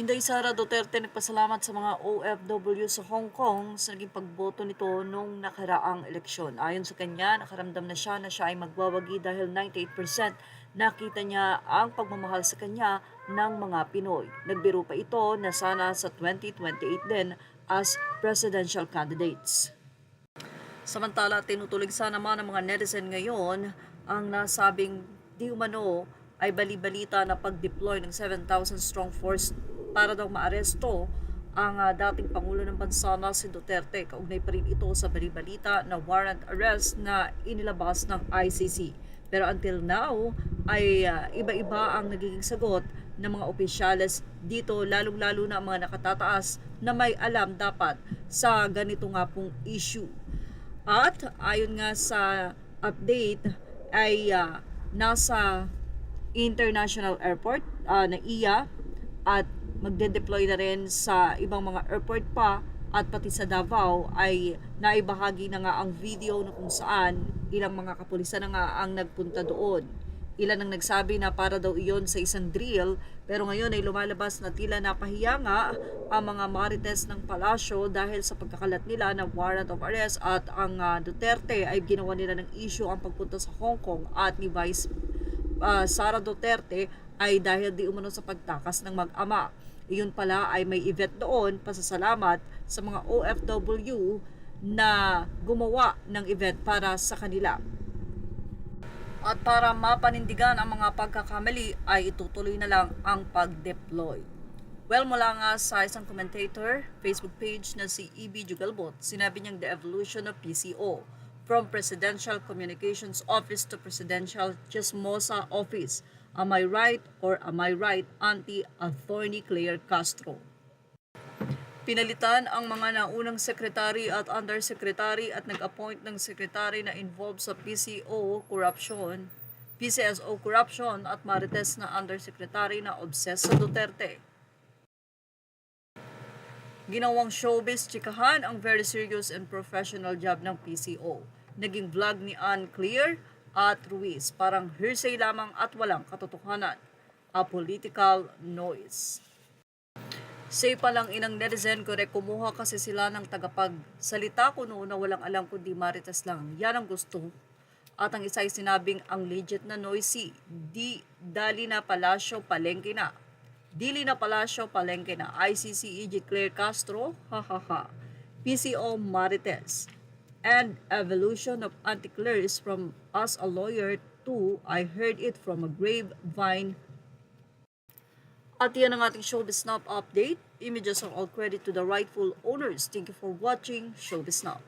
Inday Sara Duterte nagpasalamat sa mga OFW sa Hong Kong sa naging pagboto nito nung nakaraang eleksyon. Ayon sa kanya, nakaramdam na siya ay magwawagi dahil 98% nakita niya ang pagmamahal sa kanya ng mga Pinoy. Nagbiro pa ito na sana sa 2028 din as presidential candidates. Samantala, tinutuligsa naman ng mga netizen ngayon ang nasabing di umano ay bali-balita na pag-deploy ng 7,000 strong force para daw maaresto ang dating Pangulo ng bansa na si Duterte. Kaugnay pa rin ito sa bali-balita na warrant arrest na inilabas ng ICC. Pero until now ay iba-iba ang nagiging sagot ng mga opisyales dito, lalong-lalo na ang mga nakatataas na may alam dapat sa ganito nga pong issue. At ayon nga sa update ay nasa International Airport na iya at magde-deploy na rin sa ibang mga airport pa at pati sa Davao ay naibahagi na nga ang video na kung saan ilang mga kapulisan na nga ang nagpunta doon. Ilan ang nagsabi na para daw iyon sa isang drill, pero ngayon ay lumalabas na tila napahiya nga ang mga marites ng palasyo dahil sa pagkakalat nila ng warrant of arrest at ang Duterte ay ginawa nila ng issue ang pagpunta sa Hong Kong at ni Vice Sara Duterte ay dahil di umano sa pagtakas ng mag-ama. Iyon pala ay may event doon, pasasalamat sa mga OFW na gumawa ng event para sa kanila. At para mapanindigan ang mga pagkakamali ay itutuloy na lang ang pag-deploy. Well, mula nga sa isang commentator, Facebook page na si E.B. Jugalbot, sinabi niyang the evolution of PCO from Presidential Communications Office to Presidential Chismosa Office. Am I right or am I right, anti-Attorney Claire Castro? Pinalitan ang mga naunang sekretary at undersecretary at nag-appoint ng sekretary na involved sa PCSO corruption at marites na undersecretary na obsessed sa Duterte. Ginawang showbiz chikahan ang very serious and professional job ng PCO. Naging vlog ni Ann Clear at Ruiz, parang hearsay lamang at walang katotohanan. A political noise. Say pa lang inang netizen ko kumuha kasi sila ng tagapagsalita ko noon na walang alam kundi marites lang. Yan ang gusto. At ang isa ay sinabing ang legit na noisy. Dali na Palacio, palengke na. Dili na Palacio, palengke na. ICC EJ Claire Castro, hahaha. PCO Marites. And evolution of anti-Claire is from as a lawyer to I heard it from a grapevine. At yan ang ating Showbiz Now update. Images are all credit to the rightful owners. Thank you for watching Showbiz Now.